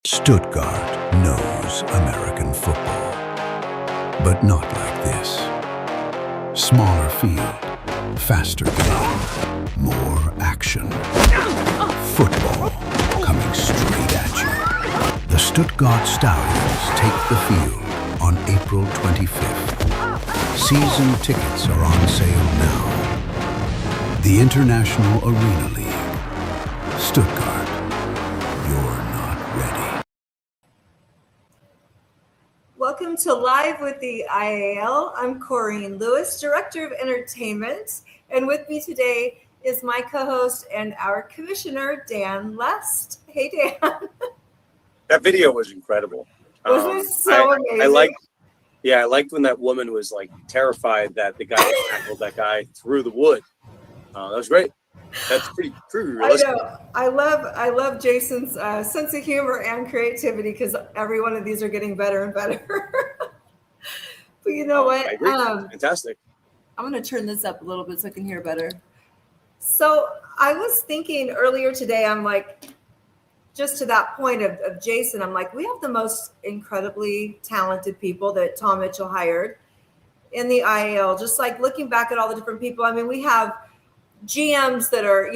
Stuttgart knows American football, but not like this. Smaller field, faster game, more action. Football coming straight at you. The Stuttgart Stallions take the field on April 25th. Season tickets are on sale now. The International Arena League. Stuttgart, you're not ready. Welcome to Live with the IAL. I'm Corine Lewis, Director of Entertainment, and with me today is my co-host and our commissioner, Dan Lest. Hey, Dan. That video was incredible. Wasn't it so amazing? I liked when that woman was like terrified that the guy tackled that guy through the wood. That was great. That's pretty realistic. I know. I love Jason's sense of humor and creativity because every one of these are getting better and better. But you know what? I agree. Fantastic. I'm going to turn this up a little bit so I can hear better. So I was thinking earlier today, I'm like, just to that point of Jason, I'm like, we have the most incredibly talented people that Tom Mitchell hired in the IAL. Just like looking back at all the different people. I mean, we have GMs that are,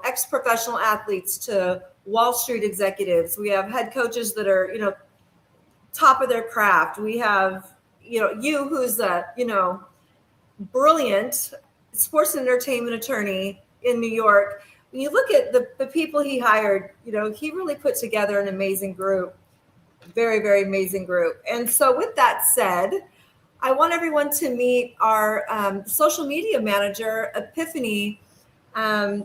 ex-professional athletes to Wall Street executives. We have head coaches that are, top of their craft. We have, you who's a, brilliant sports and entertainment attorney in New York. When you look at the people he hired, he really put together an amazing group, very, very amazing group. And so with that said, I want everyone to meet our social media manager, Epiphany. I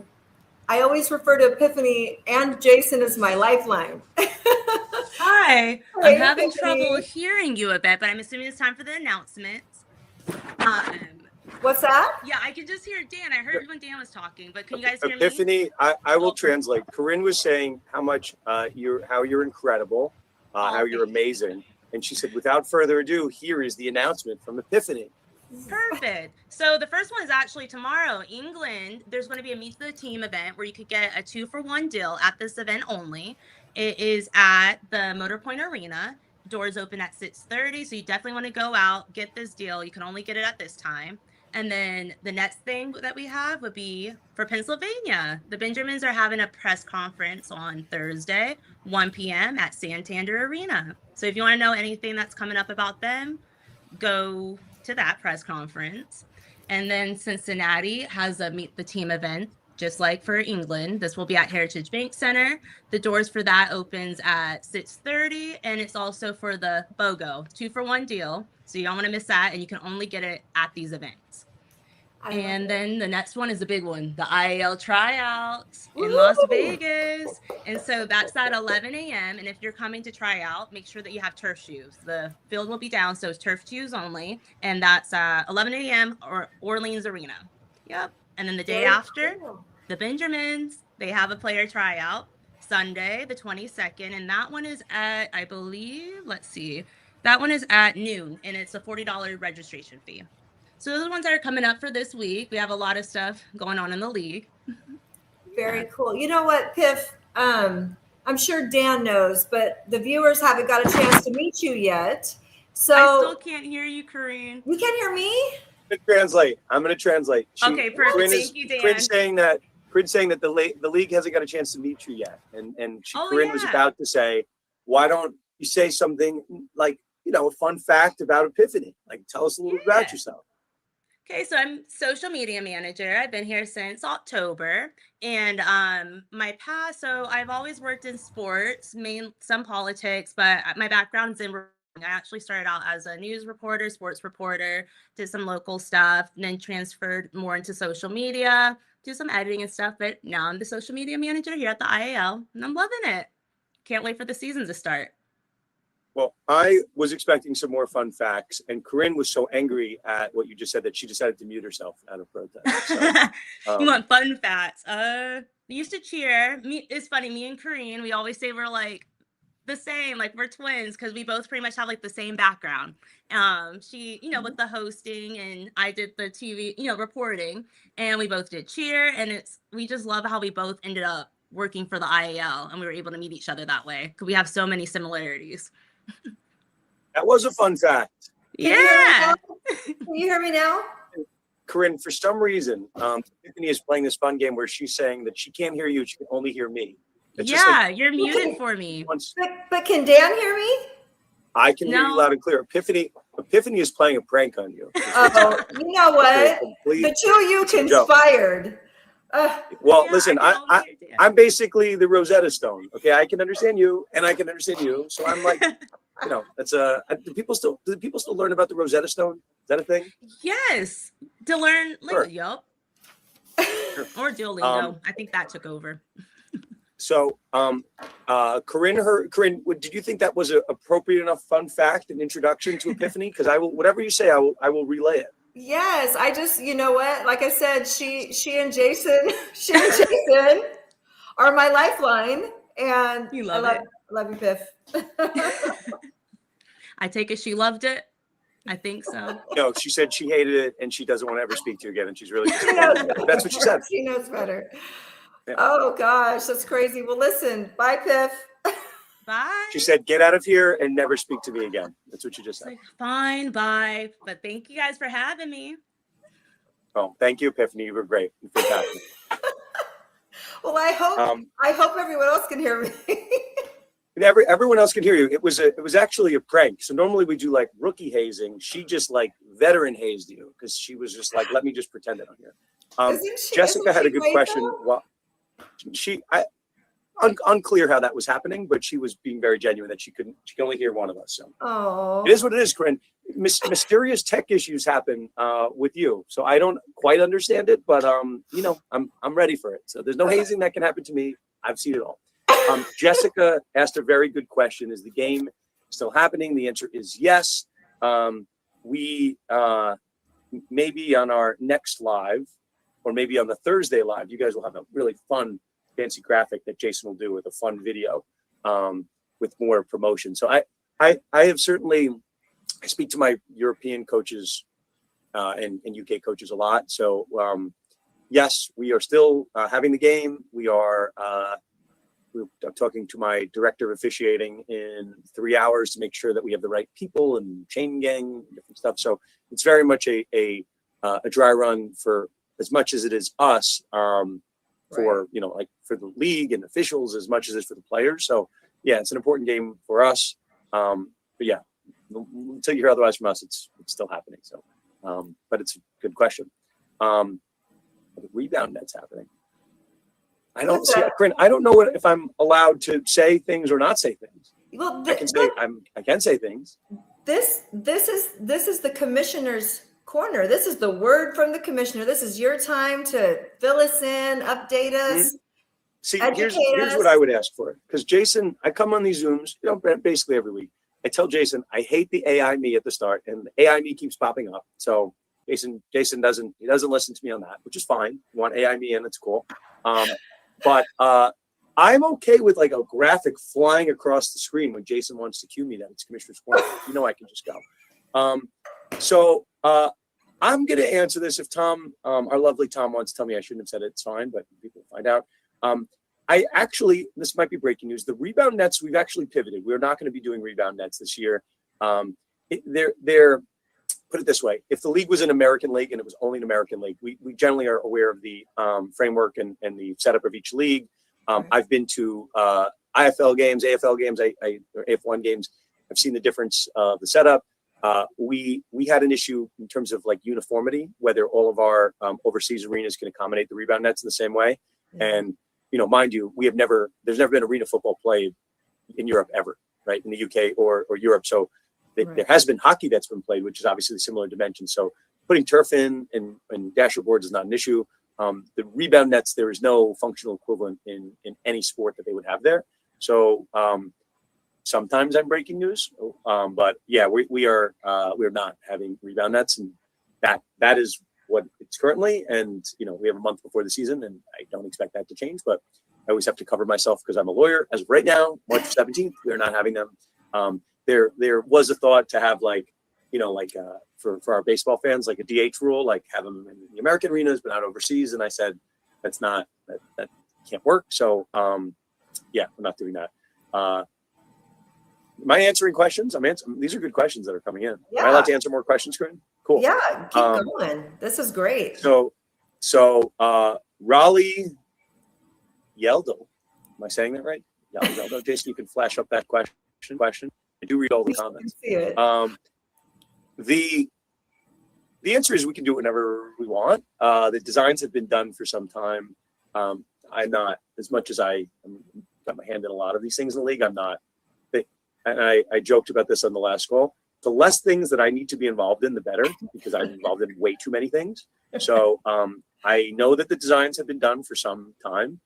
always refer to Epiphany and Jason as my lifeline. Hi, I'm having trouble hearing you a bit, but I'm assuming it's time for the announcements. What's that? Yeah, I can just hear Dan. I heard when Dan was talking, but can you guys hear me? Epiphany, I will translate. Corinne was saying how you're incredible, how you're amazing. And she said, without further ado, here is the announcement from Epiphany. Perfect. So the first one is actually tomorrow, England. There's going to be a Meet the Team event where you could get a 2-for-1 deal at this event only. It is at the Motor Point Arena. Doors open at 6:30, so you definitely want to go out, get this deal. You can only get it at this time. And then the next thing that we have would be for Pennsylvania. The Benjamins are having a press conference on Thursday, 1 p.m. at Santander Arena. So if you want to know anything that's coming up about them, go to that press conference. And then Cincinnati has a Meet the Team event, just like for England. This will be at Heritage Bank Center. The doors for that opens at 6:30, and it's also for the BOGO, 2-for-1 deal. So you don't want to miss that, and you can only get it at these events. And then the next one is a big one, the IAL tryouts in Las Vegas. And so that's at 11 a.m. And if you're coming to try out, make sure that you have turf shoes. The field will be down, so it's turf shoes only. And that's 11 a.m. or Orleans Arena. Yep. And then the day after, the Benjamins, they have a player tryout Sunday, the 22nd. And that one is at, I believe, that one is at noon. And it's a $40 registration fee. So those are the ones that are coming up for this week. We have a lot of stuff going on in the league. Very cool. You know what, Piff? I'm sure Dan knows, but the viewers haven't got a chance to meet you yet. So I still can't hear you, Corine. You can't hear me? I'm going to translate. Okay, perfect. Thank you, Dan. Corinne's saying that the league hasn't got a chance to meet you yet. Corinne was about to say, why don't you say something like, a fun fact about Epiphany? Like, tell us a little bit about yourself. Okay, so I'm social media manager. I've been here since October, and my past. So I've always worked in sports, some politics, but my background's in. I actually started out as a news reporter, sports reporter, did some local stuff, and then transferred more into social media, do some editing and stuff. But now I'm the social media manager here at the IAL, and I'm loving it. Can't wait for the season to start. Well, I was expecting some more fun facts, and Corinne was so angry at what you just said that she decided to mute herself out of protest. So, you want fun facts? We used to cheer. It's funny, me and Corine, we always say we're like the same, like we're twins, because we both pretty much have like the same background. She, with the hosting, and I did the TV, reporting, and we both did cheer, and we just love how we both ended up working for the IAL, and we were able to meet each other that way because we have so many similarities. That was a fun fact. Yeah. Can you hear me now? Corinne, for some reason, Tiffany is playing this fun game where she's saying that she can't hear you, she can only hear me. It's just Yeah, like, you're muted for me. But can Dan hear me? I can hear you No. loud and clear. Epiphany is playing a prank on you. Oh, you know what? The two of you conspired. Well, Yeah, listen, I can only hear Dan. I'm basically the Rosetta Stone. Okay, I can understand you, and I can understand you. So I'm like, you know, that's do people still learn about the Rosetta Stone? Is that a thing? Yes, to learn Sure. language. Yup. Or Duolingo. I think that took over. So, Corinne, did you think that was an appropriate enough fun fact and introduction to Epiphany? Because whatever you say, I will relay it. Yes, I just, you know what? Like I said, she and Jason are my lifeline, and You love I it. love you, Piff. I take it she loved it. I think so. No, she said she hated it and she doesn't want to ever speak to you again, and she's really She knows disappointed. That's what she said. She knows better. Yeah. Oh gosh, that's crazy. Well, listen, bye, Piff. Bye. She said, "Get out of here and never speak to me again." That's what she just It's said. like, fine, bye. But thank you guys for having me. Oh, thank you, Epiphany. You were great. Fantastic. Well, I hope everyone else can hear me. Everyone else can hear you. It was actually a prank. So normally we do like rookie hazing. She just like veteran hazed you because she was just like, let me just pretend I don't hear. Jessica had a good question. Well, unclear how that was happening, but she was being very genuine that she could only hear one of us. So it is what it is, Corinne. Mysterious tech issues happen with you. So I don't quite understand it, but you know, I'm ready for it. So there's no hazing that can happen to me. I've seen it all. Jessica asked a very good question. Is the game still happening? The answer is yes. We maybe on our next live, or maybe on the Thursday live, you guys will have a really fun, fancy graphic that Jason will do with a fun video with more promotion. So I have certainly, I speak to my European coaches and UK coaches a lot. So yes, we are still having the game. I'm talking to my director of officiating in 3 hours to make sure that we have the right people and chain gang and different stuff. So it's very much a dry run for as much as it is us for, you know, like for the league and officials as much as it's for the players. So yeah, it's an important game for us. But yeah, until you hear otherwise from us, it's still happening. So, but it's a good question. The rebound net's happening. I don't see, Corinne, I don't know if I'm allowed to say things or not say things. Well, I can say things. This is the commissioner's corner. This is the word from the commissioner. This is your time to fill us in, update us. See, here's what I would ask for. Because Jason, I come on these Zooms, you know, basically every week. I tell Jason, I hate the AI me at the start, and the AI me keeps popping up. So Jason doesn't listen to me on that, which is fine. You want AI me in, it's cool. But I'm okay with like a graphic flying across the screen when Jason wants to cue me that it's Commissioner's Corner. You know, I can just go. So I'm going to answer this. If Tom, our lovely Tom, wants to tell me I shouldn't have said it, it's fine, but people will find out. I actually, this might be breaking news. The rebound nets, we've actually pivoted. We're not going to be doing rebound nets this year. They're put it this way. If the league was an American league and it was only an American league, we generally are aware of the framework and the setup of each league. I've been to IFL games, AFL games, or AF1 games. I've seen the difference of the setup. We had an issue in terms of like uniformity, whether all of our overseas arenas can accommodate the rebound nets in the same way. And, you know, mind you, there's never been arena football played in Europe ever, right? In the UK or Europe. So there has been hockey that's been played, which is obviously similar dimensions. So putting turf in and dasher boards is not an issue. The rebound nets, there is no functional equivalent in any sport that they would have there. So sometimes I'm breaking news, but yeah, we're not having rebound nets, and that is what it's currently. And you know, we have a month before the season, and I don't expect that to change. But I always have to cover myself because I'm a lawyer. As of right now, March 17th, we're not having them. There was a thought to have like, you know, like for our baseball fans, like a DH rule, like have them in the American arenas, but not overseas. And I said, that's not, can't work. So yeah, we're not doing that. Am I answering questions? These are good questions that are coming in. Yeah. Am I allowed to answer more questions, Corinne? Cool. Yeah, keep going. This is great. So Raleigh Yeldo, am I saying that right? Yeldo. Jason, you can flash up that question. I do read all the comments. See it. The answer is we can do it whenever we want. The designs have been done for some time. I'm not, as much as I got my hand in a lot of these things in the league, I'm not. And I joked about this on the last call. The less things that I need to be involved in, the better, because I'm involved in way too many things. So I know that the designs have been done for some time.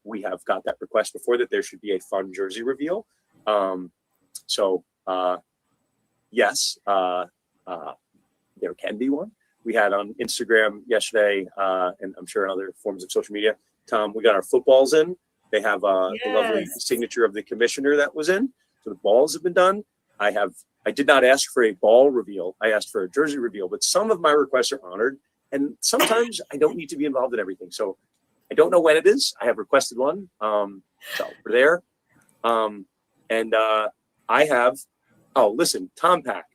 We have got that request before that there should be a fun jersey reveal. Yes, there can be one. We had on Instagram yesterday, and I'm sure in other forms of social media. Tom, we got our footballs in. They have the lovely signature of the commissioner that was in. So the balls have been done. I did not ask for a ball reveal. I asked for a jersey reveal, but some of my requests are honored. And sometimes I don't need to be involved in everything. So I don't know when it is. I have requested one. So we're there. I have, listen, Tom Pact,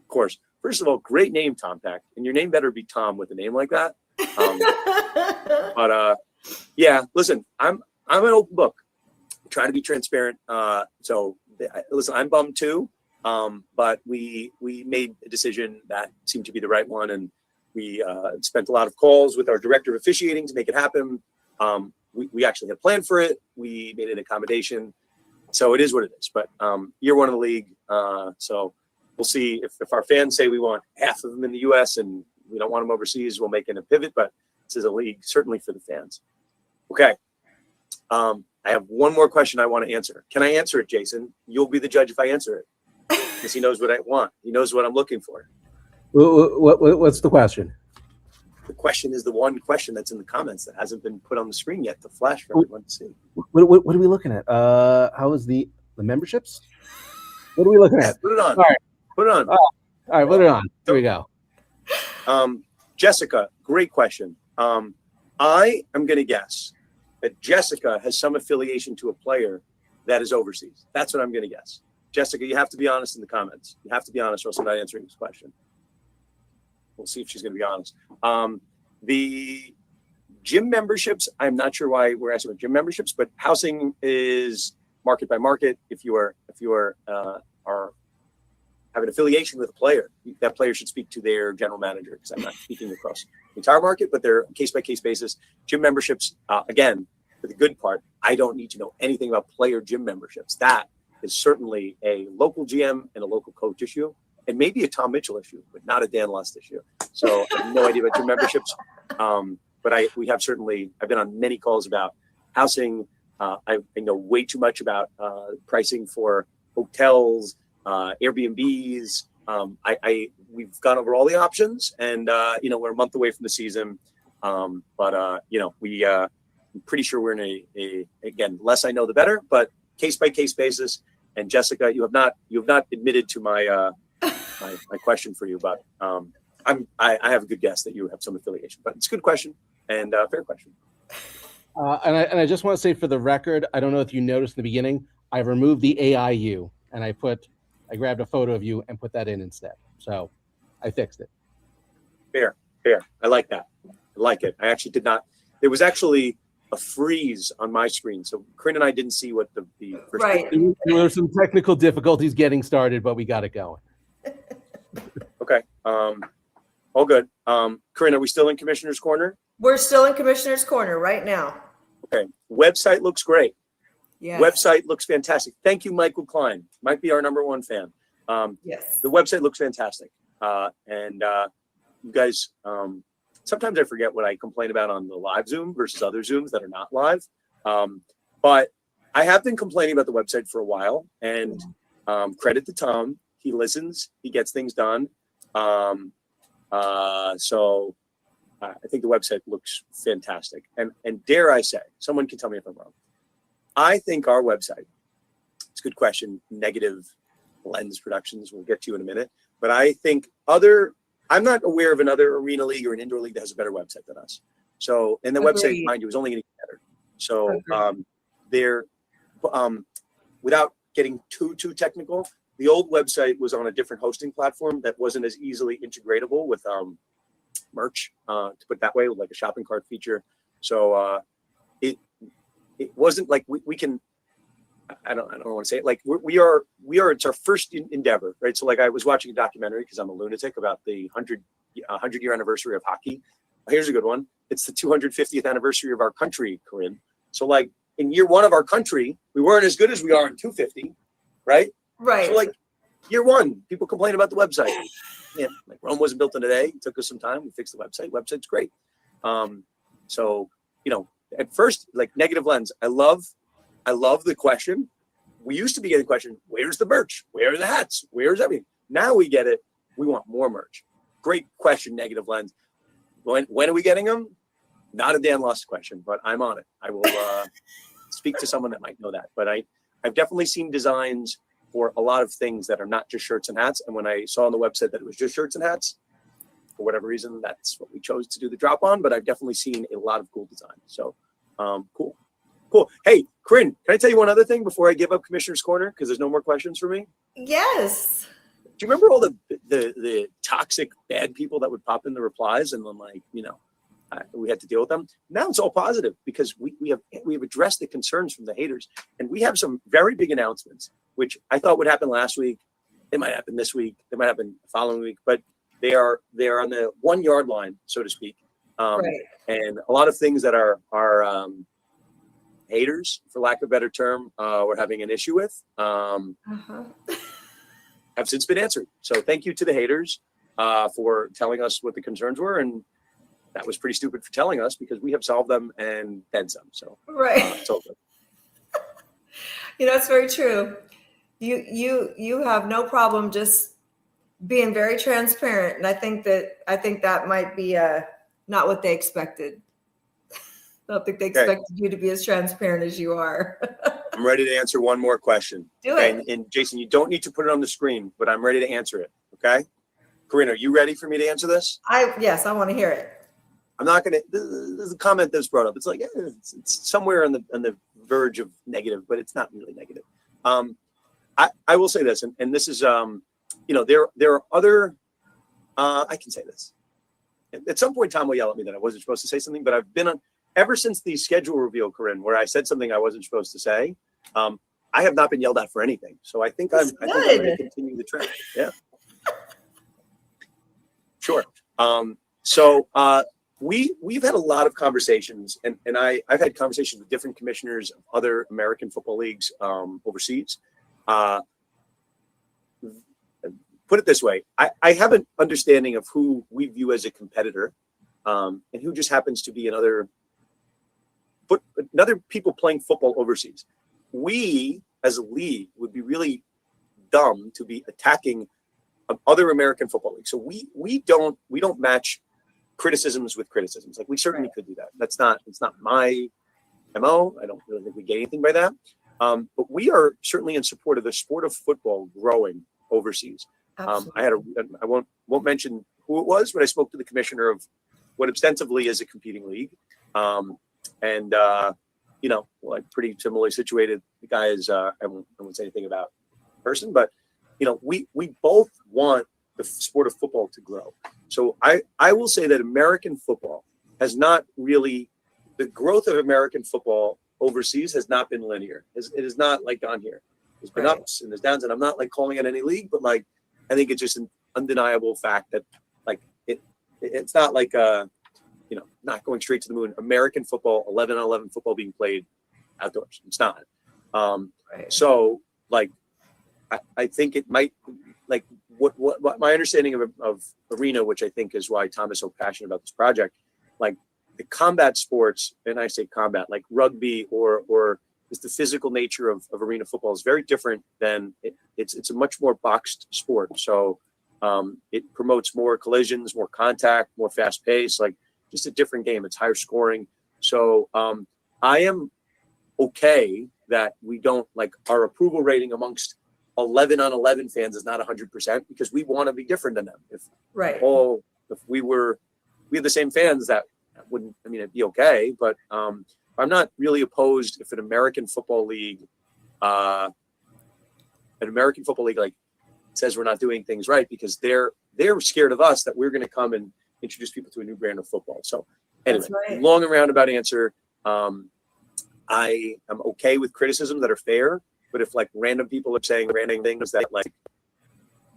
of course. First of all, great name, Tom Pact. And your name better be Tom with a name like that. Yeah, listen, I'm an open book. I try to be transparent. Listen, I'm bummed too. But we made a decision that seemed to be the right one, and we spent a lot of calls with our director of officiating to make it happen. We actually had planned for it. We made an accommodation, so it is what it is. But year one of the league, so we'll see if our fans say we want half of them in the U.S. and we don't want them overseas, we'll make it a pivot. But this is a league certainly for the fans. Okay. I have one more question I want to answer. Can I answer it, Jason? You'll be the judge if I answer it, because he knows what I want. He knows what I'm looking for. What's the question? The question is the one question that's in the comments that hasn't been put on the screen yet to flash for everyone to see. What are we looking at? How is the memberships? What are we looking at? Put it on. All right. Put it on. All right, put it on. Here we go. Jessica, great question. I am going to guess that Jessica has some affiliation to a player that is overseas. That's what I'm going to guess. Jessica, you have to be honest in the comments. You have to be honest, or else I'm not answering this question. We'll see if she's going to be honest. The gym memberships, I'm not sure why we're asking about gym memberships, but housing is market by market. If you are have an affiliation with a player, that player should speak to their general manager, because I'm not speaking across the entire market, but they're case by case basis. Gym memberships, again, for the good part, I don't need to know anything about player gym memberships. That is certainly a local GM and a local coach issue, and maybe a Tom Mitchell issue, but not a Dan Lust issue. So I have no idea about gym memberships. But I've been on many calls about housing. I know way too much about pricing for hotels, Airbnbs. We've gone over all the options, and we're a month away from the season. I'm pretty sure we're in a again, less I know the better, but case by case basis. And Jessica, you have not admitted to my my question for you, but I have a good guess that you have some affiliation. But it's a good question and fair question. And I just want to say for the record, I don't know if you noticed in the beginning, I removed the AIU and I grabbed a photo of you and put that in instead. So I fixed it. Fair. I like that. I like it. I actually did not. There was actually a freeze on my screen, so Corine and I didn't see what the first. Right. There were some technical difficulties getting started, but we got it going. Okay. All good. Corine, are we still in Commissioner's Corner? We're still in Commissioner's Corner right now. Okay. Website looks great. Yeah. Website looks fantastic. Thank you, Michael Klein. Might be our #1 fan. Yes. The website looks fantastic. You guys, sometimes I forget what I complain about on the live Zoom versus other Zooms that are not live. But I have been complaining about the website for a while, and credit to Tom. He listens, he gets things done. So I think the website looks fantastic. And dare I say, someone can tell me if I'm wrong. I think our website, it's a good question, Negative Lens Productions, we'll get to in a minute. But I think I'm not aware of another arena league or an indoor league that has a better website than us. So, and the website, mind you, is only going to get better. So Agreed. they're without getting too technical, the old website was on a different hosting platform that wasn't as easily integratable with merch, to put it that way, with like a shopping cart feature. So it wasn't like we can. I don't want to say it. Like we are. It's our first endeavor, right? So like I was watching a documentary because I'm a lunatic about the 100-year anniversary of hockey. Here's a good one. It's the 250th anniversary of our country, Corine. So like in year one of our country, we weren't as good as we are in 250, right? Right. So like year one, people complain about the website. Yeah, like Rome wasn't built in a day. It took us some time. We fixed the website. Website's great. So at first, like negative lens. I love the question. We used to be getting the question, where's the merch? Where are the hats? Where's everything? Now we get it. We want more merch. Great question, negative lens. When are we getting them? Not a Dan Lost question, but I'm on it. I will speak to someone that might know that. But I've definitely seen designs for a lot of things that are not just shirts and hats. And when I saw on the website that it was just shirts and hats, for whatever reason, that's what we chose to do the drop on. But I've definitely seen a lot of cool designs. So cool. Hey, Corine, can I tell you one other thing before I give up Commissioner's Corner? Because there's no more questions for me. Yes. Do you remember all the toxic bad people that would pop in the replies and then we had to deal with them? Now it's all positive because we have addressed the concerns from the haters, and we have some very big announcements, which I thought would happen last week. They might happen this week. They might happen the following week, but they are on the 1 yard line, so to speak. Right. And a lot of things that are haters, for lack of a better term, we're having an issue with. Have since been answered. So thank you to the haters for telling us what the concerns were, and that was pretty stupid for telling us because we have solved them and then some. So Right. it's all good. It's very true. You have no problem just being very transparent, and I think that might be not what they expected. I don't think they expected you to be as transparent as you are. I'm ready to answer one more question. Do it. And Jason, you don't need to put it on the screen, but I'm ready to answer it. Okay. Corine, are you ready for me to answer this? Yes, I want to hear it. I'm not going to. There's a comment that's brought up. It's like it's somewhere on the verge of negative, but it's not really negative. I will say this, and this is there are other. I can say this. At some point, Tom will yell at me that I wasn't supposed to say something, but I've been on ever since the schedule reveal, Corine, where I said something I wasn't supposed to say. I have not been yelled at for anything, so I think I'm ready to continue the trend. Yeah, sure. So we've had a lot of conversations, and I've had conversations with different commissioners of other American football leagues overseas. Put it this way, I have an understanding of who we view as a competitor, and who just happens to be another people playing football overseas. We, as a league, would be really dumb to be attacking other American football leagues. So we don't match criticisms with criticisms. Like we certainly could do that. It's not my MO. I don't really think we get anything by that. But we are certainly in support of the sport of football growing overseas. I won't mention who it was, but I spoke to the commissioner of what ostensibly is a competing league. Like pretty similarly situated. The guy is, I won't say anything about the person, but we both want the sport of football to grow. So I will say that American football has not really, the growth of American football overseas has not been linear. It is not like gone here. There's been ups and there's downs, and I'm not like calling it any league, but like I think it's just an undeniable fact that like it's not like not going straight to the moon. American football, 11-on-11 football being played outdoors. It's not. So like I think it might like what my understanding of Arena, which I think is why Tom is so passionate about this project, like the combat sports, and I say combat, like rugby or just the physical nature of arena football is very different than it's a much more boxed sport. So it promotes more collisions, more contact, more fast pace, like just a different game. It's higher scoring. So I am okay that we don't like our approval rating amongst 11-on-11 fans is not 100% because we want to be different than them. If we had the same fans, that wouldn't, I mean, it'd be okay. But I'm not really opposed if an American Football League like says we're not doing things right, because they're scared of us that we're going to come and introduce people to a new brand of football. So anyway, right. Long and roundabout answer. I am okay with criticism that are fair, but if like random people are saying random things that like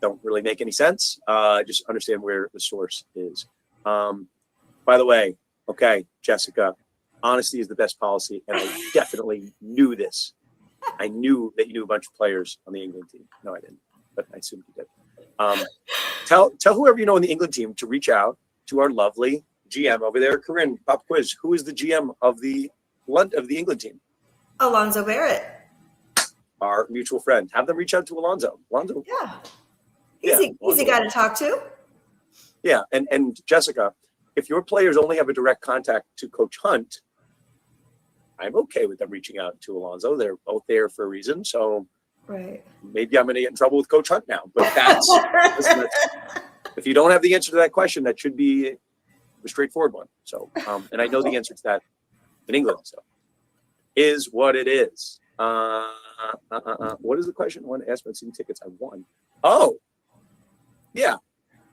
don't really make any sense, just understand where the source is. By the way, okay, Jessica, honesty is the best policy, and I definitely knew this. I knew that you knew a bunch of players on the England team. No, I didn't, but I assumed you did. Tell whoever you know on the England team to reach out to our lovely GM over there. Corine, pop quiz. Who is the GM of the England team? Alonzo Barrett. Our mutual friend. Have them reach out to Alonzo. Alonzo. Yeah. Easy guy to talk to. Yeah, and Jessica, if your players only have a direct contact to Coach Hunt, I'm okay with them reaching out to Alonzo. They're both there for a reason. So right. Maybe I'm going to get in trouble with Coach Hunt now. But listen, if you don't have the answer to that question, that should be a straightforward one. So, and I know the answer to that in England. So, is what it is. What is the question? I want to ask about season tickets. I won. Oh, yeah.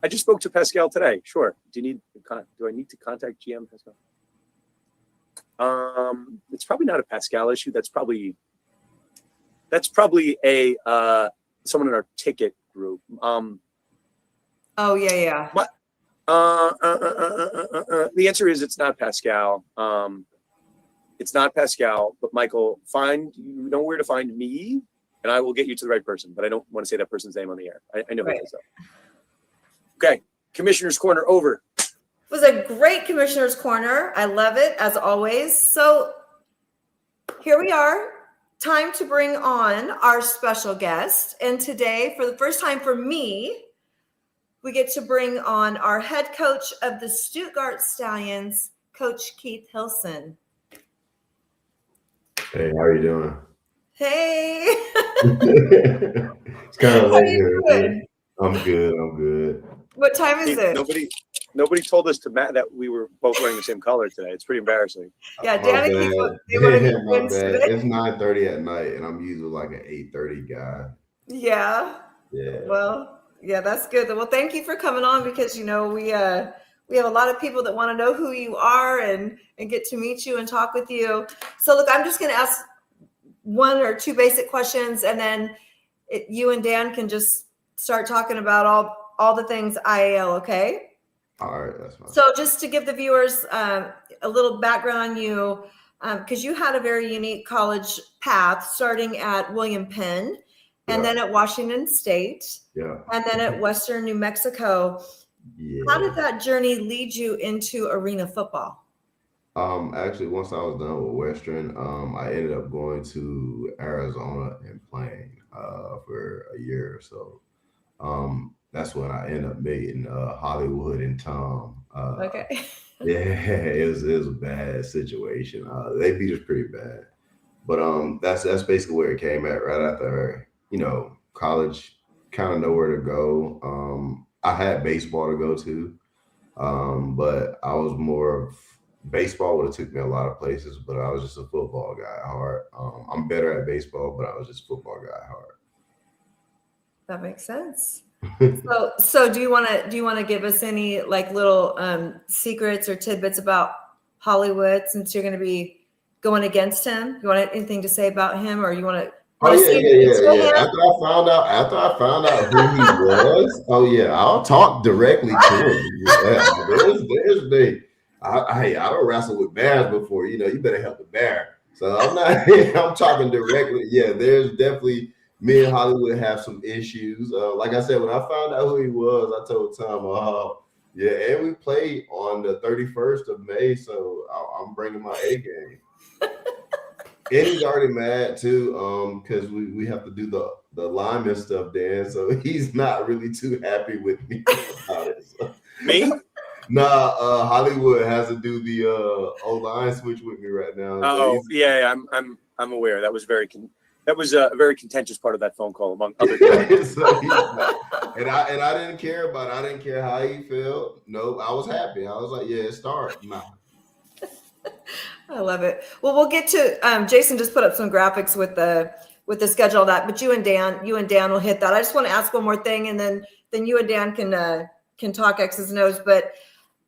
I just spoke to Pascal today. Sure. Do I need to contact GM Pascal? It's probably not a Pascal issue. That's probably a someone in our ticket group. Oh yeah. What? The answer is it's not Pascal. It's not Pascal. But Michael, you know where to find me, and I will get you to the right person. But I don't want to say that person's name on the air. I know who it is though. Okay, Commissioner's Corner over. It was a great Commissioner's Corner. I love it as always. So here we are. Time to bring on our special guest. And today, for the first time for me, we get to bring on our head coach of the Stuttgart Stallions, Coach Keith Hilson. Hey, how are you doing? Hey. It's kind of How late you here. doing? I'm good. What time is it? Nobody told us that we were both wearing the same color today. It's pretty embarrassing. Yeah, My Danny, bad. they want to My get bad. today. It's 9:30 at night, and I'm usually like an 8:30 guy. Yeah. Yeah. Well, yeah, that's good. Well, thank you for coming on, because we have a lot of people that want to know who you are and get to meet you and talk with you. So look, I'm just going to ask one or two basic questions, and then you and Dan can just start talking about all the things IAL, okay? All right, that's fine. So just to give the viewers a little background on you, because you had a very unique college path, starting at William Penn, and then at Washington State, and then at Western New Mexico. Yeah. How did that journey lead you into arena football? Actually, once I was done with Western, I ended up going to Arizona and playing for a year or so. That's when I ended up meeting Hollywood and Tom. Okay. Yeah, it was a bad situation. They beat us pretty bad, but that's basically where it came at. Right after college, kind of nowhere to go. I had baseball to go to, but I was more of baseball would have took me a lot of places, but I was just a football guy at heart. I'm better at baseball, but I was just a football guy at heart. That makes sense. So do you want to give us any like little secrets or tidbits about Hollywood, since you're going to be going against him? You want anything to say about him, or you want to? Oh yeah. After I found out who he was, I'll talk directly to him. Yeah, I don't wrestle with bears before. You better help the bear. So I'm not. I'm talking directly. Yeah, there's definitely. Me and Hollywood have some issues. Like I said, when I found out who he was, I told Tom, and we played on the 31st of May, so I'm bringing my A game. And he's already mad too, because we have to do the lineman stuff, Dan. So he's not really too happy with me about it. So. Me? Nah, Hollywood has to do the O-line switch with me right now. Oh, yeah, I'm aware. That was a very contentious part of that phone call, among other things. and I didn't care about it. I didn't care how he felt. No, I was happy. I was like, yeah, start. Nah. I love it. Well, we'll get to Jason just put up some graphics with the schedule of that, but you and Dan will hit that. I just want to ask one more thing, and then you and Dan can talk X's and O's. But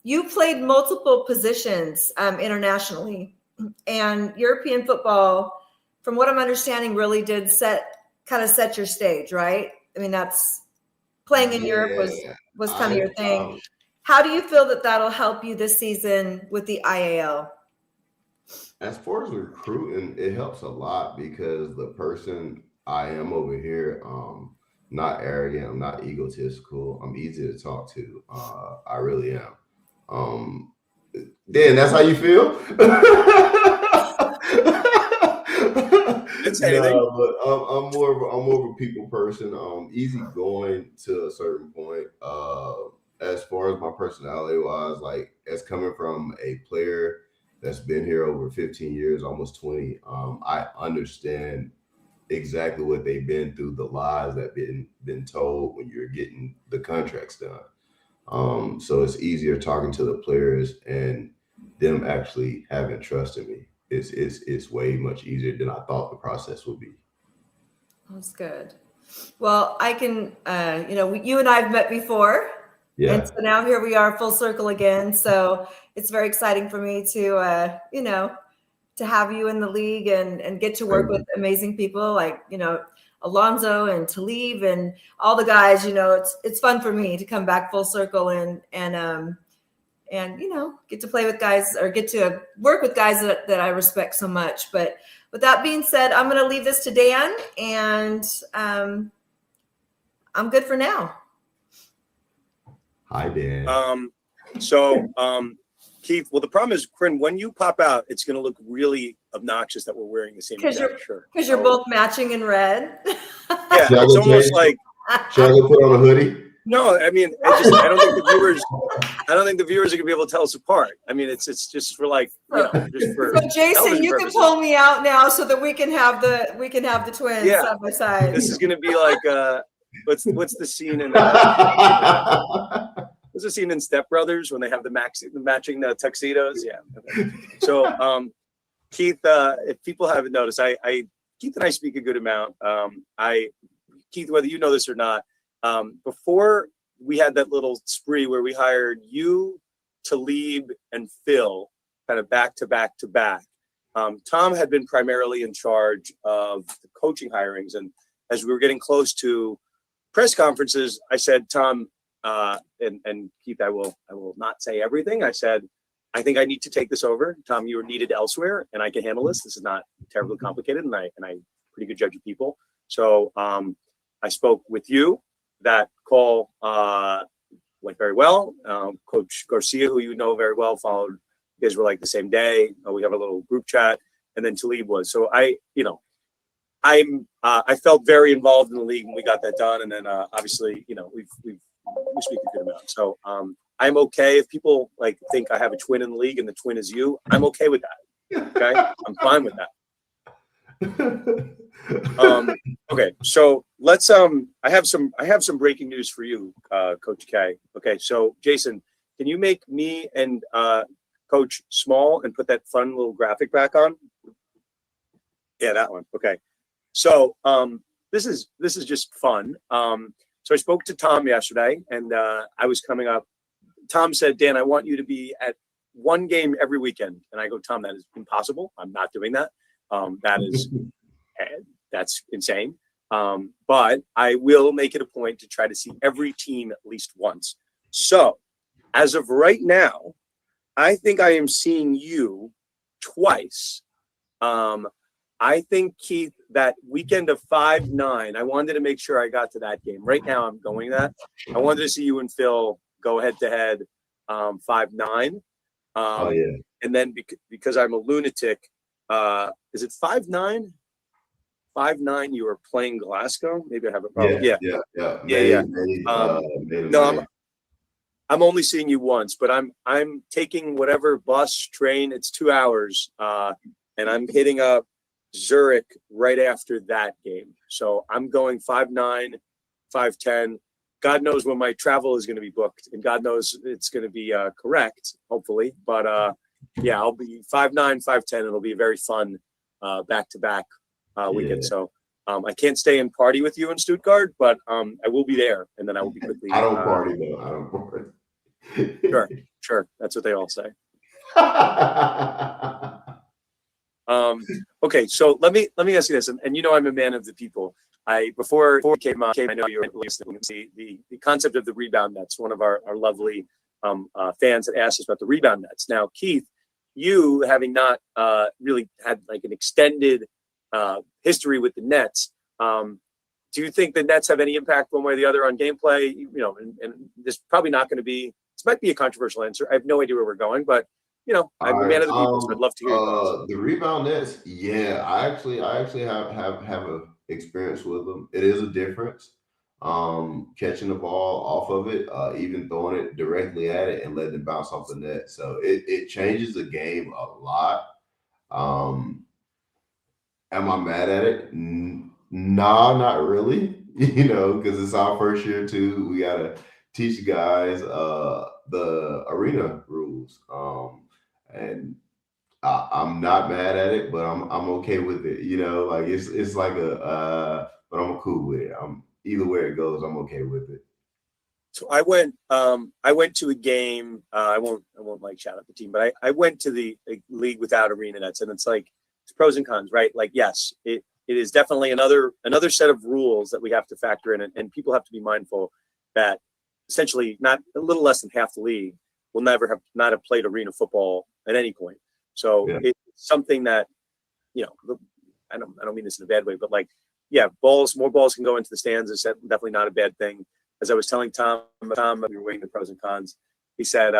you played multiple positions internationally, and European football, from what I'm understanding, really did set your stage, right? I mean, that's playing in Europe was kind of your thing. How do you feel that that'll help you this season with the IAL? As far as recruiting, it helps a lot because the person I am over here, not arrogant, I'm not egotistical, I'm easy to talk to. I really am. Dan, that's how you feel? No, but I'm more of a people person. Easy going to a certain point. As far as my personality wise, like as coming from a player that's been here over 15 years, almost 20, I understand exactly what they've been through, the lies that been told when you're getting the contracts done. So it's easier talking to the players and them actually having trust in me. It's way much easier than I thought the process would be. That's good. Well, I can, you and I have met before. Yeah. And so now here we are full circle again. So it's very exciting for me to, to have you in the league and get to work with amazing people like, Alonzo and Talib and all the guys. It's fun for me to come back full circle and get to play with guys or get to work with guys that I respect so much. But with that being said, I'm going to leave this to Dan, and I'm good for now. Hi, Dan. Keith, well, the problem is, Corine, when you pop out, it's going to look really obnoxious that we're wearing the same shirt. Because you're both matching in red. Yeah, it's almost like. Should I go put on a hoodie? No, I mean, I don't think the viewers are gonna be able to tell us apart. I mean, it's just for like, just for. So Jason, you can pull me out now so that we can have the twins side by side. This is gonna be like, what's the scene in? What's the scene in Step Brothers when they have the matching tuxedos? Yeah. Okay. So, Keith, if people haven't noticed, Keith and I speak a good amount. Keith, whether you know this or not. Before we had that little spree where we hired you, Talib, and Phil kind of back to back to back, Tom had been primarily in charge of the coaching hirings. And as we were getting close to press conferences, I said, Tom, and Keith, I will not say everything. I said, I think I need to take this over. Tom, you are needed elsewhere and I can handle this. This is not terribly complicated. And I'm pretty good judge of people. So I spoke with you. That call went very well. Coach Garcia, who you know very well, followed. You guys were like the same day. We have a little group chat, and then Talib was. So I felt very involved in the league when we got that done, and then obviously, we speak a good amount. So I'm okay if people like think I have a twin in the league and the twin is you. I'm okay with that. Okay, I'm fine with that. Okay, so let's I have some breaking news for you, Coach K. Okay, so Jason, can you make me and Coach small and put that fun little graphic back on? Yeah, that one. Okay. So this is just fun. So I spoke to Tom yesterday, and I was coming up. Tom said, Dan, I want you to be at one game every weekend. And I go, Tom, that is impossible. I'm not doing that. That's insane. But I will make it a point to try to see every team at least once. So as of right now, I think I am seeing you twice. I think, Keith, that weekend of 5-9, I wanted to make sure I got to that game. Right now I'm going that. I wanted to see you and Phil go head to head 5-9. Oh, yeah. And then because I'm a lunatic, is it 5-9? 5-9, you were playing Glasgow. Maybe I have a problem. Yeah. No, I'm only seeing you once, but I'm taking whatever bus, train. It's 2 hours, and I'm hitting up Zurich right after that game. So I'm going 5-9, 5-10. God knows when my travel is going to be booked, and God knows it's going to be correct, hopefully. But yeah, I'll be 5'9", 5'10". It'll be a very fun back-to-back weekend. So I can't stay and party with you in Stuttgart, but I will be there, and then I will be quickly. I don't party though. I don't party. Sure. That's what they all say. Okay, so let me ask you this, and you know I'm a man of the people. Before it came on, I know you were listening. The concept of the rebound nets. One of our lovely fans that asked us about the rebound nets. Now, Keith, you having not really had like an extended history with the nets, do you think the nets have any impact one way or the other on gameplay? You know, and this probably not going to be. This might be a controversial answer. I have no idea where we're going, but you know, I'm a man of the people, so I'd love to hear your thoughts. The rebound nets, yeah, I actually have a experience with them. It is a difference. Catching the ball off of it, even throwing it directly at it and letting it bounce off the net. So it changes the game a lot. Am I mad at it? Nah, not really. You know, because it's our first year too. We gotta teach guys the arena rules. And I'm not mad at it, but I'm okay with it. You know, like it's like but I'm cool with it. Either way it goes, I'm okay with it. So I went to a game. I won't like shout out the team, but I went to the league without arena nets, and it's like it's pros and cons, right? Like yes, it is definitely another set of rules that we have to factor in, and people have to be mindful that essentially not a little less than half the league will never have played arena football at any point. So it's something that, you know, I don't mean this in a bad way, but like, yeah, more balls can go into the stands. It's definitely not a bad thing. As I was telling Tom, we were weighing the pros and cons. He said,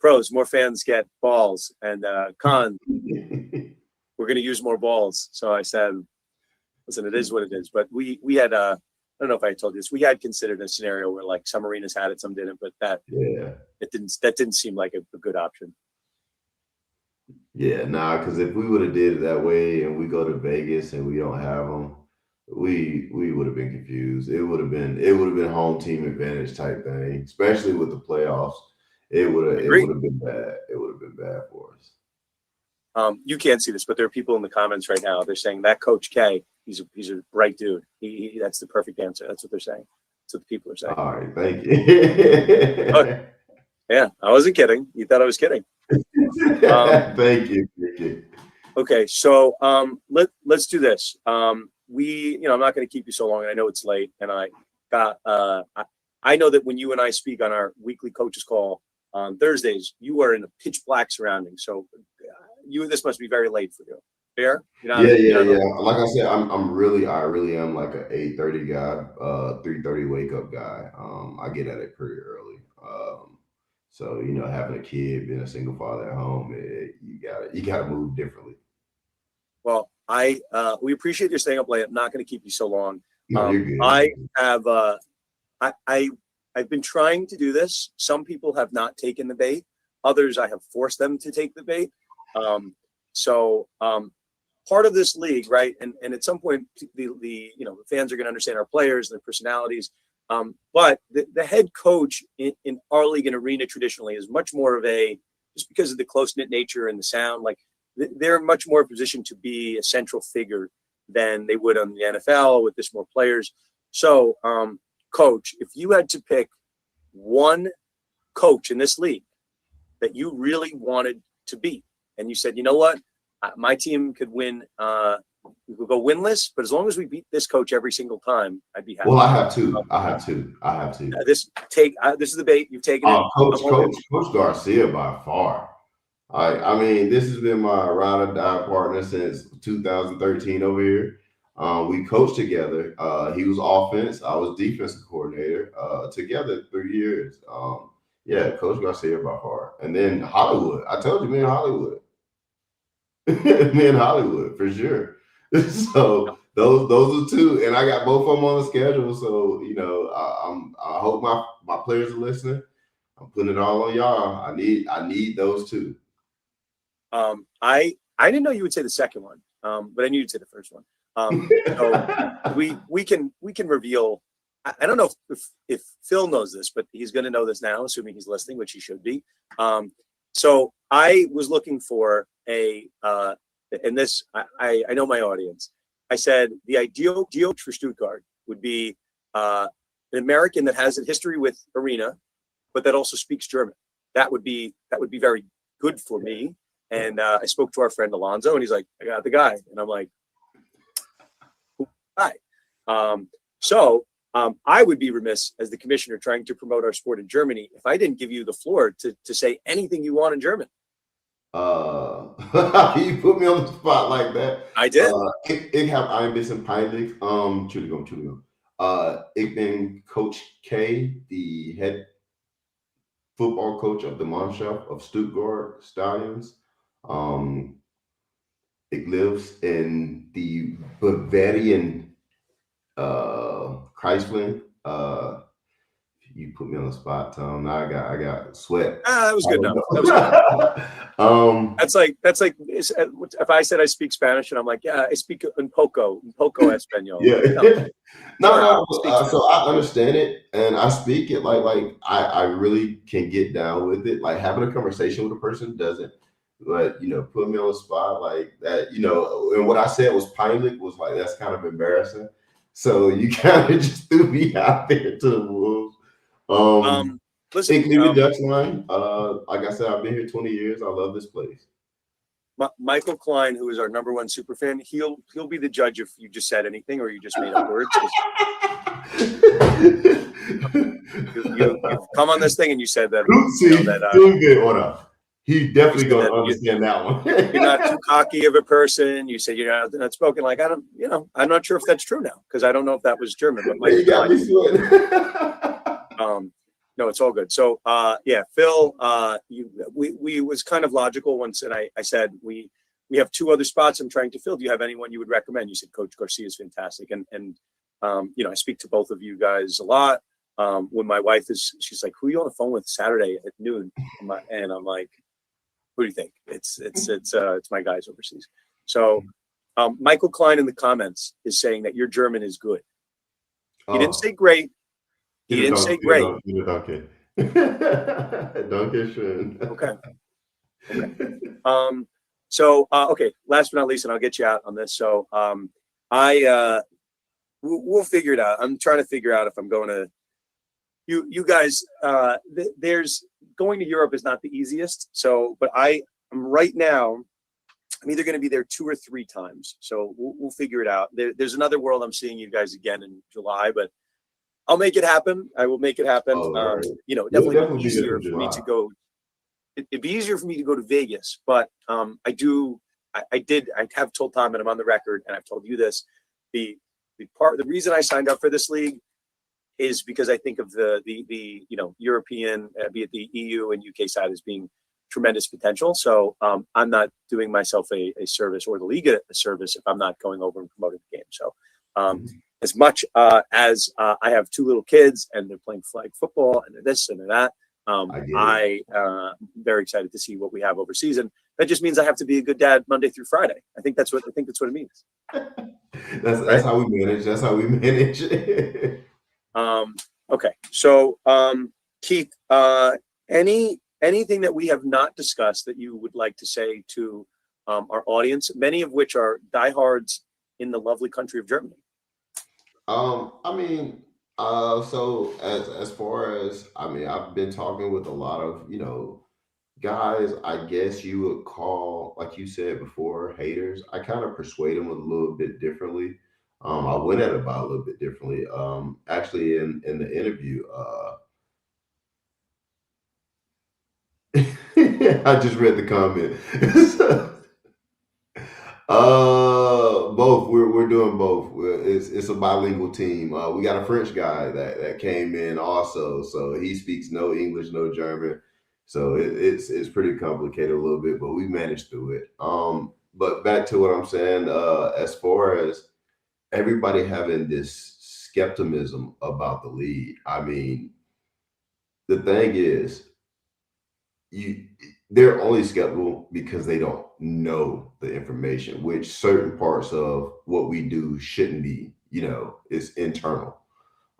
pros, more fans get balls, and cons, we're going to use more balls. So I said, listen, it is what it is. But we had I don't know if I told you this. We had considered a scenario where like some arenas had it, some didn't, but that didn't seem like a good option. Yeah, nah, because if we would have did it that way and we go to Vegas and we don't have them, we would have been confused. It would have been home team advantage type thing, especially with the playoffs. It would have been bad. It would have been bad for us. You can't see this, but there are people in the comments right now. They're saying that Coach K, he's a bright dude. He that's the perfect answer. That's what they're saying. That's what the people are saying. All right, thank you. Oh, yeah, I wasn't kidding. You thought I was kidding. Thank you. Okay, so let's do this. I'm not going to keep you so long, and I know it's late, and I know that when you and I speak on our weekly coaches call on Thursdays, you are in a pitch black surrounding. So this must be very late for you. Fair? Yeah. Like I said, I really am like an 8:30 guy, 3:30 wake up guy. I get at it pretty early. So you know, having a kid, being a single father at home, you gotta move differently. Well, we appreciate you staying up late. I'm not going to keep you so long. No, you're good. I have I've been trying to do this. Some people have not taken the bait. Others I have forced them to take the bait. Part of this league, right? And at some point, the fans are going to understand our players and their personalities. But the head coach in our league and arena traditionally is much more of just because of the close-knit nature and the sound, like they're much more positioned to be a central figure than they would on the NFL with this more players. So, coach, if you had to pick one coach in this league that you really wanted to beat, and you said, you know what, my team could win, we'll go winless, but as long as we beat this coach every single time, I'd be happy. Well, I have two. This is the bait you've taken. Coach Garcia by far. I mean, this has been my ride or die partner since 2013 over here. We coached together. He was offense. I was defensive coordinator. Together 3 years. Coach Garcia by far. And then Hollywood. I told you, man, Hollywood. Me and Hollywood for sure. So those are two, and I got both of them on the schedule. So I hope my players are listening. I'm putting it all on y'all. I need those two. I didn't know you would say the second one, but I knew you'd say the first one. So we can reveal. I don't know if Phil knows this, but he's going to know this now, assuming he's listening, which he should be. So I was looking for and this, I know my audience. I said the ideal coach for Stuttgart would be an American that has a history with Arena, but that also speaks German. That would be very good for me. And I spoke to our friend Alonzo, and he's like, I got the guy. And I'm like, hi. I would be remiss as the commissioner trying to promote our sport in Germany if I didn't give you the floor to say anything you want in German. You put me on the spot like that. I did. Ich habe ein bisschen peinlich. Entschuldigung. Ich bin Coach K, the head football coach of the Mannschaft of Stuttgart Stallions. Ich lives in the Bavarian Kreisling. You put me on the spot, Tom. Now I got sweat. That was good enough. That was good. That's like if I said I speak Spanish and I'm like, yeah, I speak un poco español. Yeah. No. So I understand it and I speak it like I really can get down with it. Like having a conversation with a person doesn't, but put me on the spot like that. And what I said was peinlich, was like that's kind of embarrassing. So you kind of just threw me out there to the wolves. Listen, Dutchline. Like I said, I've been here 20 years. I love this place. Michael Klein, who is our #1 super fan, he'll be the judge if you just said anything or you just made up words. You've come on this thing and you said that. He definitely gonna understand that one. You're not too cocky of a person. You said you're not spoken like I don't. I'm not sure if that's true now because I don't know if that was German. But Michael got me sweating. No, it's all good. So, Phil, we was kind of logical once, and I said we have 2 other spots I'm trying to fill. Do you have anyone you would recommend? You said Coach Garcia is fantastic, and I speak to both of you guys a lot. When my wife she's like, "Who are you on the phone with Saturday at noon?" And I'm like, "Who do you think?" It's my guys overseas. So, Michael Klein in the comments is saying that your German is good. He didn't say great. He didn't say great. Danke schön. Okay. Okay. Last but not least, and I'll get you out on this. So, we'll figure it out. I'm trying to figure out if I'm going to. You guys, there's going to Europe is not the easiest. So, but I'm right now. I'm either going to be there 2 or 3 times. So we'll figure it out. There's another world I'm seeing you guys again in July, but. I'll make it happen. I will make it happen. Definitely be easier for me to go. It'd be easier for me to go to Vegas, but I have told Tom, and I'm on the record, and I've told you this. The reason I signed up for this league is because I think of the European, be it the EU and UK side, as being tremendous potential. So I'm not doing myself a service or the league a service if I'm not going over and promoting the game. So. As much as I have 2 little kids and they're playing flag football and they're this and they're that, I'm very excited to see what we have overseas. And that just means I have to be a good dad Monday through Friday. I think that's what it means. That's how we manage. That's how we manage. Okay. So, Keith, anything that we have not discussed that you would like to say to our audience, many of which are diehards in the lovely country of Germany? So as far as I've been talking with a lot of guys. I guess you would call, like you said before, haters. I kind of persuade them a little bit differently. I went at it about a little bit differently. Actually, in the interview, I just read the comment. Both. We're doing both. It's a bilingual team. We got a French guy that came in also, so he speaks no English, no German. So it's pretty complicated a little bit, but we managed through it. But back to what I'm saying, as far as everybody having this skepticism about the league, I mean, the thing is, they're only skeptical because they don't know the information, which certain parts of what we do shouldn't be, it's internal.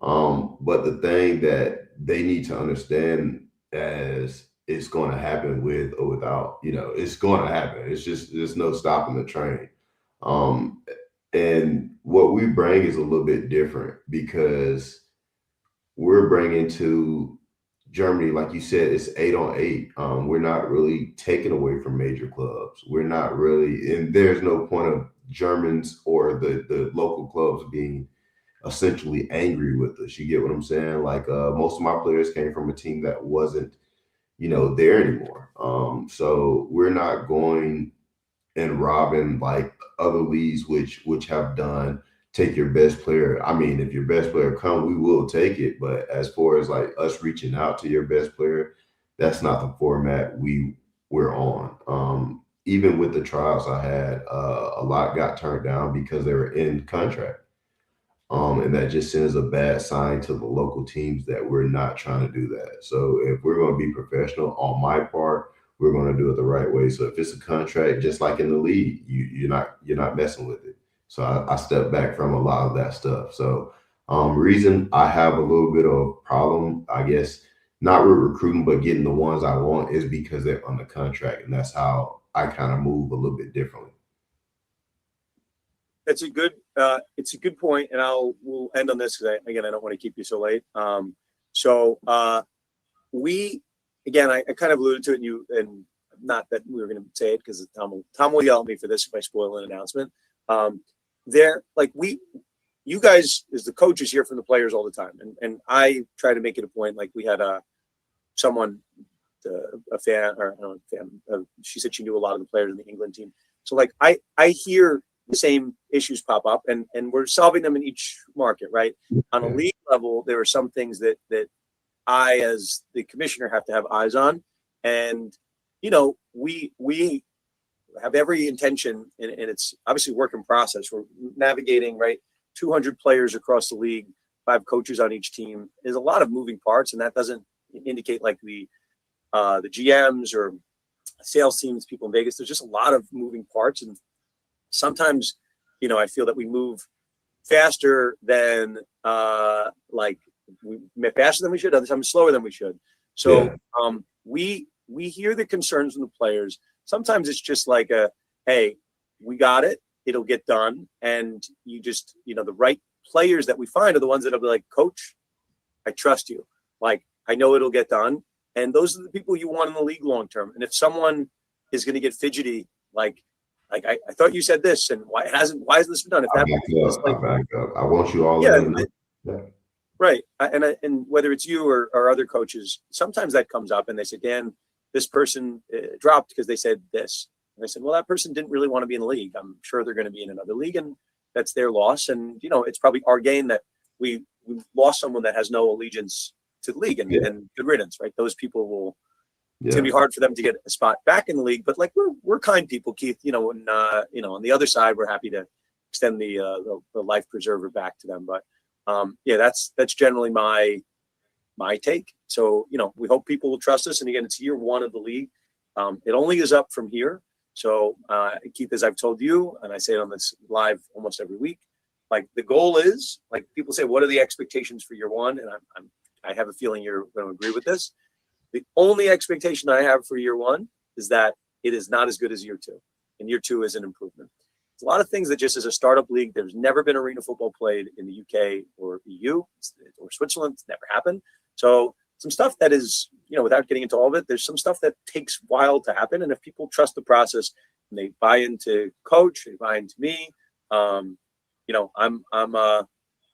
But the thing that they need to understand as it's going to happen with or without, it's going to happen. It's just, there's no stopping the train. And what we bring is a little bit different because we're bringing to Germany, like you said, it's 8-on-8. We're not really taken away from major clubs. We're not really, and there's no point of Germans or the local clubs being essentially angry with us. You get what I'm saying? Like most of my players came from a team that wasn't, there anymore. So we're not going and robbing like other leagues which have done take your best player. I mean, if your best player come, we will take it. But as far as like us reaching out to your best player, that's not the format we're on. Even with the trials I had, a lot got turned down because they were in contract. And that just sends a bad sign to the local teams that we're not trying to do that. So if we're going to be professional on my part, we're going to do it the right way. So if it's a contract, just like in the league, you're not messing with it. So I step back from a lot of that stuff. So reason I have a little bit of problem, I guess, not with recruiting, but getting the ones I want is because they're under contract. And that's how I kind of move a little bit differently. It's a good point, and we'll end on this because I don't want to keep you so late. I kind of alluded to it, and not that we were going to say it because Tom will yell at me for this if I spoil an announcement. You guys as the coaches hear from the players all the time, and I try to make it a point. Like we had a fan, she said she knew a lot of the players in the England team. So like I hear the same issues pop up and we're solving them in each market, right? On a league level, there are some things that I, as the commissioner, have to have eyes on. And, we have every intention, and it's obviously a work in process. We're navigating, right? 200 players across the league, 5 coaches on each team. There's a lot of moving parts, and that doesn't indicate like the GMs or sales teams, people in Vegas. There's just a lot of moving parts, and sometimes, I feel that we move faster than faster than we should. Other times slower than we should. So we hear the concerns from the players. Sometimes it's just like hey, we got it. It'll get done. And you just, the right players that we find are the ones that'll be like, Coach, I trust you. Like, I know it'll get done. And those are the people you want in the league long term. And if someone is going to get fidgety, like I thought you said this, and why hasn't this been done? If that I want you all. Right. And whether it's you or other coaches, sometimes that comes up, and they say, Dan, this person dropped because they said this. And I said, well, that person didn't really want to be in the league. I'm sure they're going to be in another league, and that's their loss. And it's probably our gain that we lost someone that has no allegiance to the league, and good riddance, right? Those people will. It's gonna be hard for them to get a spot back in the league, but like we're kind people, Keith. And on the other side, we're happy to extend the life preserver back to them. But that's generally my take. So we hope people will trust us. And again, it's year 1 of the league. It only is up from here. So Keith, as I've told you, and I say it on this live almost every week, like the goal is, like people say, what are the expectations for year 1? And I have a feeling you're going to agree with this. The only expectation I have for year 1 is that it is not as good as year 2, and year 2 is an improvement. It's a lot of things that just as a startup league, there's never been arena football played in the UK or EU or Switzerland. It's never happened. So some stuff that is, without getting into all of it, there's some stuff that takes a while to happen. And if people trust the process and they buy into coach, they buy into me, I'm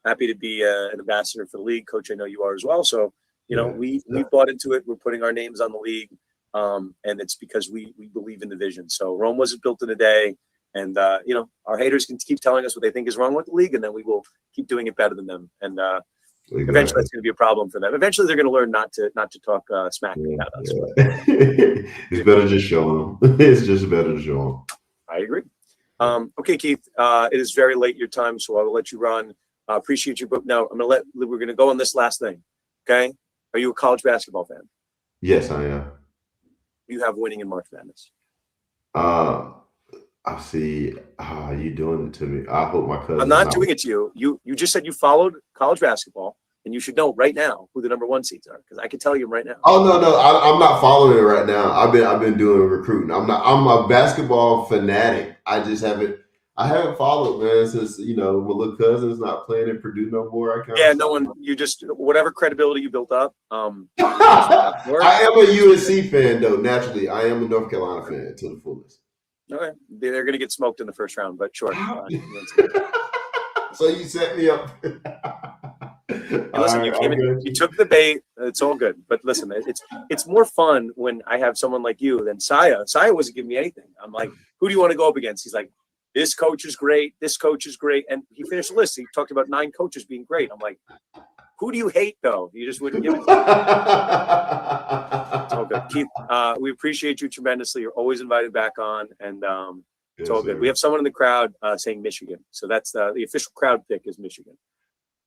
happy to be an ambassador for the league. Coach, I know you are as well. So, we bought into it. We're putting our names on the league, and it's because we believe in the vision. So Rome wasn't built in a day, and our haters can keep telling us what they think is wrong with the league, and then we will keep doing it better than them. And eventually, that's going to be a problem for them. Eventually, they're going to learn not to talk smack about us. It's better just show them. It's just better to show them. I agree. Okay, Keith. It is very late your time, so I will let you run. Appreciate you, but now we're going to go on this last thing. Okay. Are you a college basketball fan? Yes, I am. You have winning in March Madness. I see. You doing it to me. I hope my cousin. I'm not doing it to you. You just said you followed college basketball and and you should know right now who the number 1 seeds are because I can tell you right now. Oh no, I'm not following it right now. I've been doing recruiting. I'm a basketball fanatic. I haven't followed, man, since my little cousin's not playing in Purdue no more. No one. You just whatever credibility you built up. I am a USC fan though. Naturally, I am a North Carolina fan to the fullest. Okay, they're going to get smoked in the first round, but sure. So you set me up. Listen, you took the bait. It's all good. But listen, it's more fun when I have someone like you than Saya. Saya wasn't giving me anything. I'm like, who do you want to go up against? He's like, this coach is great. This coach is great. And he finished the list. He talked about 9 coaches being great. I'm like, who do you hate, though? You just wouldn't give it. It's all good. Keith, we appreciate you tremendously. You're always invited back on. And it's all good. We have someone in the crowd saying Michigan. So that's the official crowd pick is Michigan.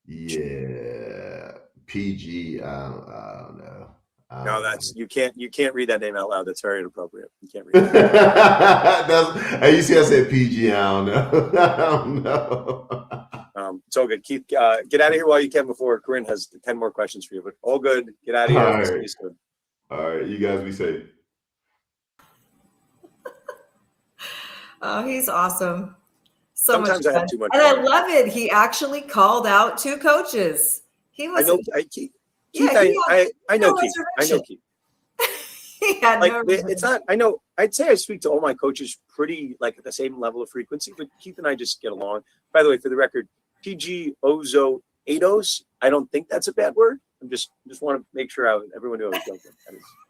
Yeah. PG. I don't know. No, you can't read that name out loud. That's very inappropriate. You can't read that. You see, I said PG. I don't know. I don't know. It's all good. Keith, get out of here while you can before Corine has 10 more questions for you. But all good. Get out of here. All right. All right. You guys be safe. Oh, he's awesome. Sometimes much I have too much and fun. I love it. He actually called out 2 coaches. He was. Keith, I know Keith. I know Keith. He had like no it's not. I know. I'd say I speak to all my coaches pretty like at the same level of frequency, but Keith and I just get along. By the way, for the record, PG Ozo Ados. I don't think that's a bad word. I'm just want to make sure everyone knew I was joking.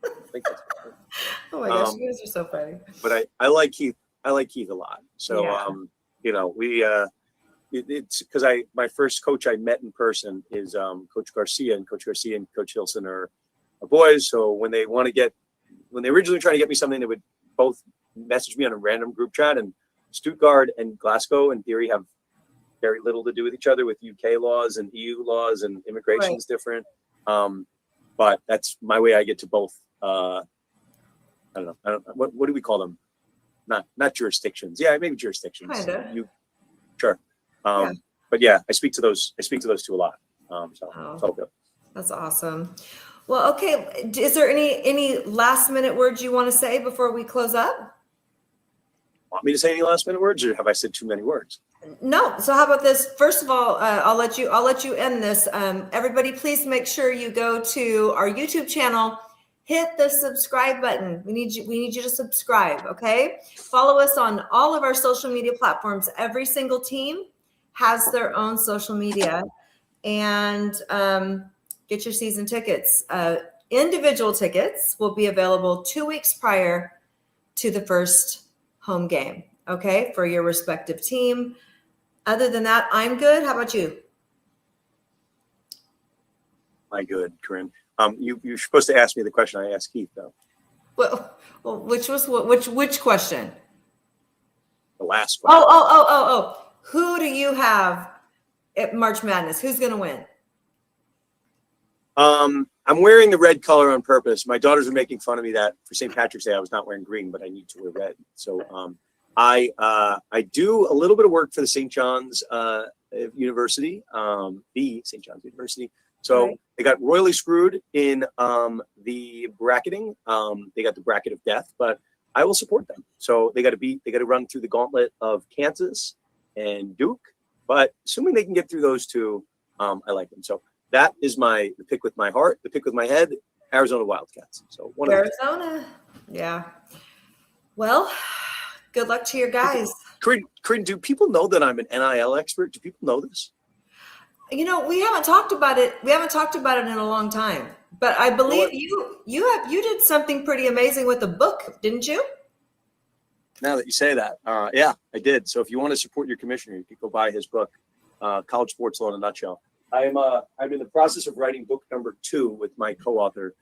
I think that's a bad word. Oh my gosh, you guys are so funny. But I like Keith. I like Keith a lot. So we it's because my first coach I met in person is Coach Garcia, and Coach Garcia and Coach Hilson are boys. So when they originally tried to get me something, they would both message me on a random group chat. And Stuttgart and Glasgow, in theory, have very little to do with each other with UK laws and EU laws, and immigration is different. But that's my way. I get to both. I don't know. What do we call them? Not jurisdictions. Yeah, maybe jurisdictions. Kinda. Sure. But yeah, I speak to those 2 a lot. It's all good. That's awesome. Well, okay. Is there any last minute words you want to say before we close up? Want me to say any last minute words, or have I said too many words? No. So how about this? First of all, I'll let you end this. Everybody, please make sure you go to our YouTube channel. Hit the subscribe button. We need you to subscribe. Okay. Follow us on all of our social media platforms. Every single team has their own social media, and get your season tickets. Individual tickets will be available 2 weeks prior to the first home game. Okay. For your respective team. Other than that, I'm good. How about you? I'm good, Corine. You're supposed to ask me the question I asked Keith, though. Well, which question? The last question. Oh. Who do you have at March Madness? Who's going to win? I'm wearing the red color on purpose. My daughters were making fun of me that for St. Patrick's Day I was not wearing green, but I need to wear red. So I do a little bit of work for the St. John's University, the St. John's University. So they got royally screwed in the bracketing. They got the bracket of death, but I will support them. So they got to run through the gauntlet of Kansas and Duke. But assuming they can get through those 2, I like them. So that is the pick with my heart, the pick with my head, Arizona Wildcats. So one of Arizona. Yeah. Well, good luck to your guys. Corine, do people know that I'm an NIL expert? Do people know this? We haven't talked about it. We haven't talked about it in a long time. But I believe you did something pretty amazing with the book, didn't you? Now that you say that, yeah, I did. So if you want to support your commissioner, you can go buy his book, College Sports Law in a Nutshell. I'm in the process of writing book number 2 with my co-author.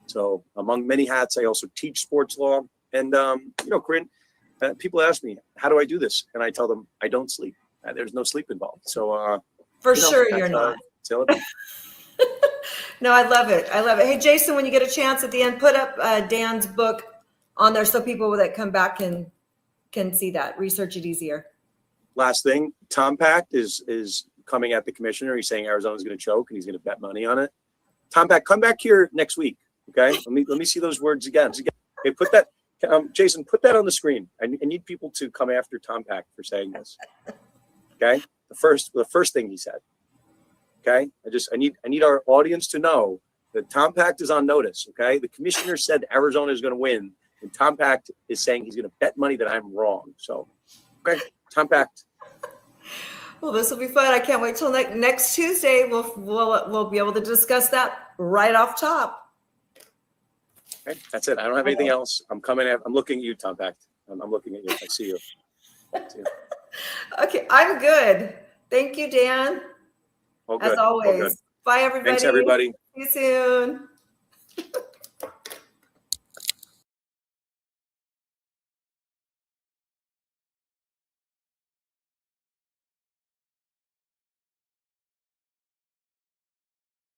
So among many hats, I also teach sports law. And Corine, people ask me, how do I do this? And I tell them I don't sleep. There's no sleep involved. So for sure you're not. No, I love it. Hey, Jason, when you get a chance at the end, put up Dan's book on there so people that come back can see that, research it easier. Last thing, Tom Pact is coming at the commissioner. He's saying Arizona's going to choke and he's going to bet money on it. Tom Pack, come back here next week. Okay. Let me see those words again. Okay, put that, Jason, put that on the screen. I need people to come after Tom Pack for saying this. Okay. The first thing he said. Okay. I need our audience to know that Tom Pack is on notice. Okay. The commissioner said Arizona is going to win, and Tom Pack is saying he's going to bet money that I'm wrong. So, okay, Tom Pack. Well, this will be fun. I can't wait till next Tuesday. We'll be able to discuss that right off top. Okay, that's it. I don't have anything else. I'm looking at you, Tom Pack. I'm looking at you. I see you. Okay, I'm good. Thank you, Dan. All good. As always. All good. Bye, everybody. Thanks, everybody. See you soon.